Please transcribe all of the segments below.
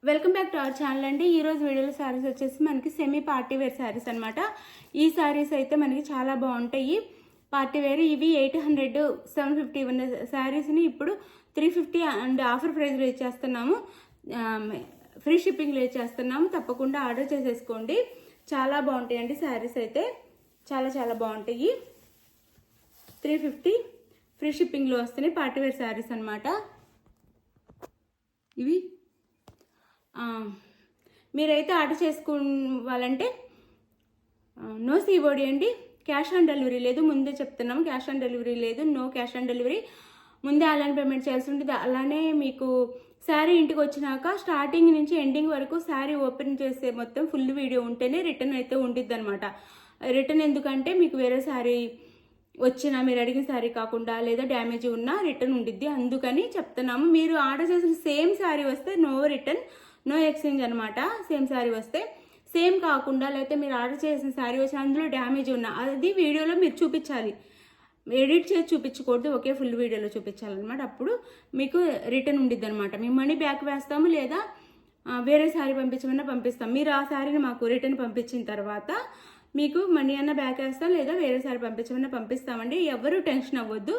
Welcome back to our channel అండి. ఈరోజు వీడియోలో శారీస్ వచ్చేసి మనకి సెమీ పార్టీ వేర్ శారీస్ అనమాట. ఈ శారీస్ అయితే మనకి చాలా బాగుంటాయి. పార్టీ వేర్ ఇవి 800 750 ఉన్న శారీస్ని ఇప్పుడు 350 అండ్ ఆఫర్ ప్రైస్లో ఇచ్చేస్తున్నాము. ఫ్రీ షిప్పింగ్లో ఇచ్చేస్తున్నాము. తప్పకుండా ఆర్డర్ చేసేసుకోండి. చాలా బాగుంటాయి అండి శారీస్ అయితే చాలా బాగుంటాయి. 350 ఫ్రీ షిప్పింగ్లో వస్తున్నాయి పార్టీ వేర్ శారీస్ అనమాట. ఇవి మీరైతే ఆర్డర్ చేసుకోవాలంటే నో సీఓడి అండి. క్యాష్ ఆన్ డెలివరీ లేదు. ముందే చెప్తున్నాము, క్యాష్ ఆన్ డెలివరీ లేదు. No cash on delivery. ముందే ఆన్లైన్ పేమెంట్ చేయాల్సి ఉంటుంది. అలానే మీకు శారీ ఇంటికి వచ్చినాక స్టార్టింగ్ నుంచి ఎండింగ్ వరకు శారీ ఓపెన్ చేసే మొత్తం ఫుల్ వీడియో ఉంటేనే రిటర్న్ అయితే ఉంటుంది అనమాట. రిటర్న్ ఎందుకంటే మీకు వేరే శారీ వచ్చినా మీరు అడిగిన శారీ కాకుండా లేదా డ్యామేజ్ ఉన్నా రిటర్న్ ఉండిద్ది. అందుకని చెప్తున్నాము. మీరు ఆర్డర్ చేసిన సేమ్ శారీ వస్తే నో రిటర్న్ నో ఎక్స్చేంజ్ అనమాట. సేమ్ శారీ వస్తే సేమ్ కాకుండా లేకపోతే మీరు ఆర్డర్ చేసిన శారీ వచ్చి అందులో డ్యామేజ్ ఉన్నా అది వీడియోలో మీరు చూపించాలి. ఎడిట్ చేసి చూపించకూడదు, ఒకే ఫుల్ వీడియోలో చూపించాలన్నమాట. అప్పుడు మీకు రిటర్న్ ఉండిద్ది అనమాట. మేము మనీ బ్యాక్ వేస్తాము లేదా వేరే శారీ పంపించమన్నా పంపిస్తాం. మీరు ఆ శారీని మాకు రిటర్న్ పంపించిన తర్వాత మీకు మనీ అన్న బ్యాక్ వేస్తాం లేదా వేరే శారీ పంపించమన్నా పంపిస్తామండి. ఎవరు టెన్షన్ అవ్వద్దు.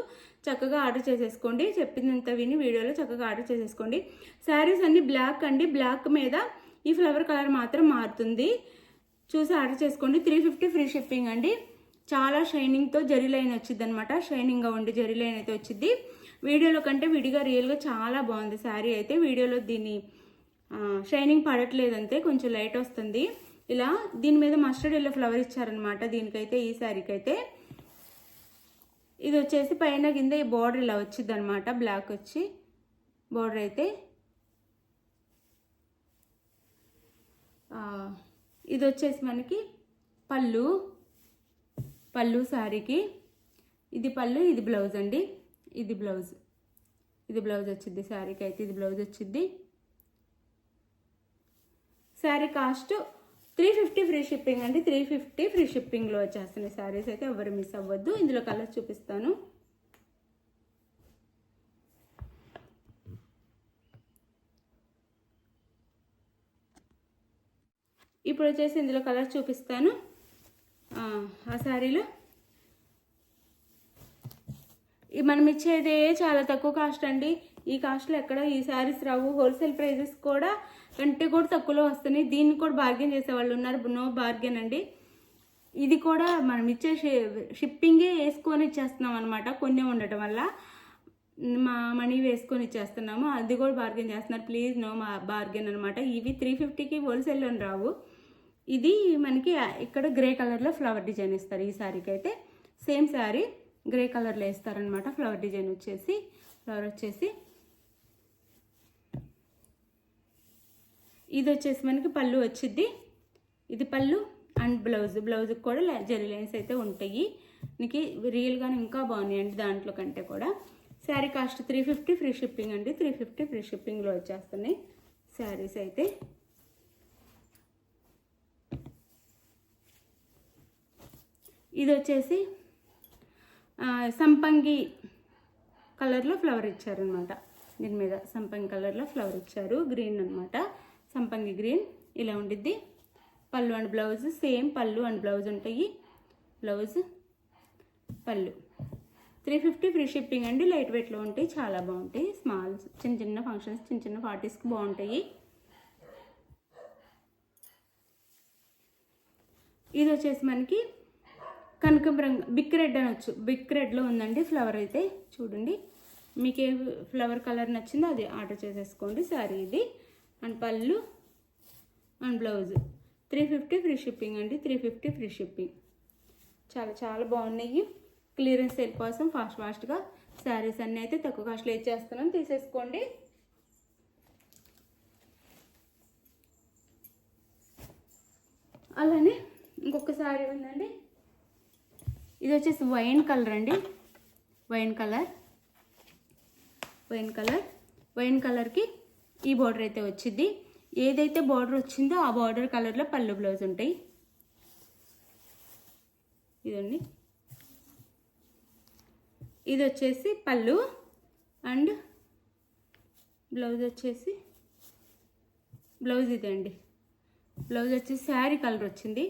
చక్కగా ఆర్డర్ చేసేసుకోండి. చెప్పిందంత విని వీడియోలో చక్కగా ఆర్డర్ చేసేసుకోండి. శారీస్ అన్ని బ్లాక్ అండి. బ్లాక్ మీద ఈ ఫ్లవర్ కలర్ మాత్రం మారుతుంది. చూసి ఆర్డర్ చేసుకోండి. 350 ఫ్రీ షిప్పింగ్ అండి. చాలా షైనింగ్తో జరీ లైన్ వచ్చింది అనమాట. షైనింగ్గా ఉండి జరీ లైన్ అయితే వచ్చింది. వీడియోలో కంటే విడిగా రియల్గా చాలా బాగుంది శారీ అయితే. వీడియోలో దీన్ని షైనింగ్ పడట్లేదు అంతే, కొంచెం లైట్ వస్తుంది. ఇలా దీని మీద మస్టర్డ్ ఎల్లో ఫ్లవర్ ఇచ్చారనమాట. దీనికైతే ఈ శారీకి అయితే ఇది వచ్చేసి పైన కింద ఈ బార్డర్ ఇలా వచ్చింది అనమాట. బ్లాక్ వచ్చి బార్డర్ అయితే ఇది వచ్చేసి మనకి పళ్ళు శారీకి. ఇది పళ్ళు, ఇది బ్లౌజ్ అండి. ఇది బ్లౌజ్ వచ్చింది శారీకి అయితే. ఇది బ్లౌజ్ వచ్చింది. శారీ కాస్ట్ 350 ఫ్రీ షిప్పింగ్ అండి. 350 ఫ్రీ షిప్పింగ్లో వచ్చేస్తున్నాయి శారీస్ అయితే. ఎవరు మిస్ అవ్వద్దు. ఇందులో కలర్స్ చూపిస్తాను. ఇప్పుడు వచ్చేసి ఇందులో కలర్స్ చూపిస్తాను. ఆ శారీలో మనం ఇచ్చేదే చాలా తక్కువ కాస్ట్ అండి. ఈ కాస్ట్లో ఎక్కడ ఈ శారీస్ రావు. హోల్సేల్ ప్రైజెస్ కూడా కంటే కూడా తక్కువలో వస్తున్నాయి. దీన్ని కూడా బార్గెన్ చేసేవాళ్ళు ఉన్నారు. నో బార్గెన్ అండి. ఇది కూడా మనం ఇచ్చే షిప్పింగే వేసుకొని ఇచ్చేస్తున్నాం అనమాట. కొన్ని ఉండటం వల్ల మా మనీ వేసుకొని ఇచ్చేస్తున్నాము. అది కూడా బార్గెన్ చేస్తున్నారు. ప్లీజ్ నో బార్గెన్ అనమాట. ఇవి 350కి హోల్సేల్లో రావు. ఇది మనకి ఇక్కడ గ్రే కలర్లో ఫ్లవర్ డిజైన్ ఇస్తారు. ఈ శారీకి అయితే సేమ్ శారీ గ్రే కలర్లో వేస్తారనమాట. ఫ్లవర్ డిజైన్ వచ్చేసి ఫ్లవర్ వచ్చేసి ఇది వచ్చేసి మనకి పళ్ళు వచ్చింది. ఇది పళ్ళు అండ్ బ్లౌజ్కి కూడా జరీ లైన్స్ అయితే ఉంటాయి. మీకు రియల్గానే ఇంకా బాగున్నాయండి దాంట్లో కంటే కూడా. శారీ కాస్ట్ 350 ఫ్రీ షిప్పింగ్ అండి. 350 ఫ్రీ షిప్పింగ్లో వచ్చేస్తున్నాయి శారీస్ అయితే. ఇది వచ్చేసి సంపంగి కలర్లో ఫ్లవర్ ఇచ్చారనమాట. దీని మీద సంపంగి కలర్లో ఫ్లవర్ ఇచ్చారు. గ్రీన్ అనమాట, సంపంగి గ్రీన్. ఇలా ఉండిద్ది. పళ్ళు అండ్ బ్లౌజ్ సేమ్ పళ్ళు అండ్ బ్లౌజ్ ఉంటాయి. బ్లౌజ్ పళ్ళు 350 ఫ్రీ షిప్పింగ్ అండి. లైట్ వెయిట్లో ఉంటాయి, చాలా బాగుంటాయి. స్మాల్ చిన్న ఫంక్షన్స్ చిన్న పార్టీస్కి బాగుంటాయి. ఇది వచ్చేసి మనకి కనకంబరం బిక్ రెడ్ అనొచ్చు. బిక్ రెడ్లో ఉందండి ఫ్లవర్ అయితే. చూడండి మీకు ఏ ఫ్లవర్ కలర్ నచ్చిందో అది ఆర్డర్ చేసేసుకోండి. శారీ ఇది అండ్ పళ్ళు అండ్ బ్లౌజ్ 350 ఫ్రీ షిప్పింగ్ అండి. 350 ఫ్రీ షిప్పింగ్. చాలా బాగున్నాయి. క్లియరెన్స్ సేల్ కోసం ఫాస్ట్గా శారీస్ అన్నీ అయితే తక్కువ కాస్ట్లో ఇచ్చేస్తున్నాం. తీసేసుకోండి. అలానే ఇంకొక శారీ ఉందండి. ఇది వచ్చేసి వైన్ కలర్ అండి. వైన్ కలర్కి ఈ బార్డర్ అయితే వచ్చింది. ఏదైతే బార్డర్ వచ్చిందో ఆ బార్డర్ కలర్లో పళ్ళు బ్లౌజ్ ఉంటాయి. ఇదండి. ఇది వచ్చేసి పళ్ళు అండ్ బ్లౌజ్ వచ్చేసి బ్లౌజ్ ఇదే అండి. బ్లౌజ్ వచ్చేసి శారీ కలర్ వచ్చింది,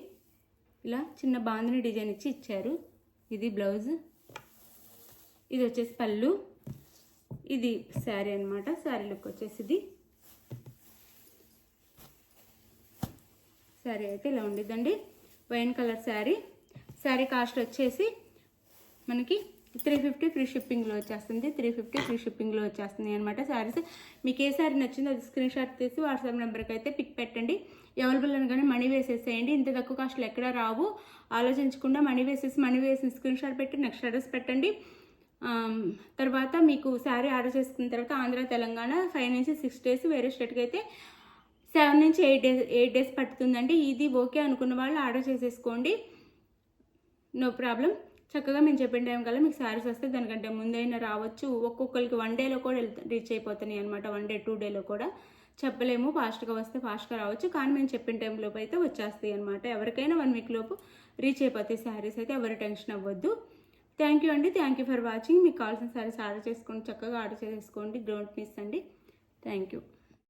ఇలా చిన్న బాందిని డిజైన్ ఇచ్చి ఇచ్చారు. ఇది బ్లౌజ్, ఇది వచ్చేసి పళ్ళు, ఇది శారీ అనమాట. శారీ లుక్ వచ్చేసి ఇది శారీ అయితే ఇలా ఉండిద్దండి. Wine colour sari. Sari cost వచ్చేసి మనకి 350 ఫ్రీ షిప్పింగ్లో వచ్చేస్తుంది. 350 ఫ్రీ షిప్పింగ్లో వచ్చేస్తుంది అనమాట. శారీస్ మీకు ఏ శారీ నచ్చిందో అది స్క్రీన్ షాట్ తీసి వాట్సాప్ నెంబర్కి అయితే పిక్ పెట్టండి. అవైలబుల్ అనగానే మనీ వేసేసేయండి. ఇంత తక్కువ కాస్ట్లు ఎక్కడ రావు. ఆలోచించకుండా మనీ వేసిన స్క్రీన్ షాట్ పెట్టి నెక్స్ట్ అడ్రస్ పెట్టండి. తర్వాత మీకు శారీ ఆర్డర్ చేసుకున్న తర్వాత ఆంధ్ర తెలంగాణ 5 నుంచి 6 డేస్, వేరే స్టేట్కి అయితే 7 నుంచి 8 డేస్ పడుతుందండి. ఇది ఓకే అనుకున్న వాళ్ళు ఆర్డర్ చేసేసుకోండి, నో ప్రాబ్లం. చక్కగా మేము చెప్పిన టైం కల్లా మీకు శారీస్ వస్తే దానికంటే ముందైనా రావచ్చు. ఒక్కొక్కరికి 1 డేలో కూడా రీచ్ అయిపోతున్నాయి అనమాట. 1 డే 2 డేలో కూడా చెప్పలేము. ఫాస్ట్గా వస్తే ఫాస్ట్గా రావచ్చు, కానీ మేము చెప్పిన టైంలోపు అయితే వచ్చేస్తాయి అనమాట. ఎవరికైనా 1 వీక్ లోపు రీచ్ అయిపోతాయి శారీస్ అయితే, ఎవరు టెన్షన్ అవ్వద్దు. థ్యాంక్ యూ అండి. Thank you for watching. మీకు కావాల్సిన శారీస్ ఆర్డర్ చేసుకోండి, చక్కగా ఆర్డర్ చేసుకోండి. డోంట్ మిస్ అండి. Thank you.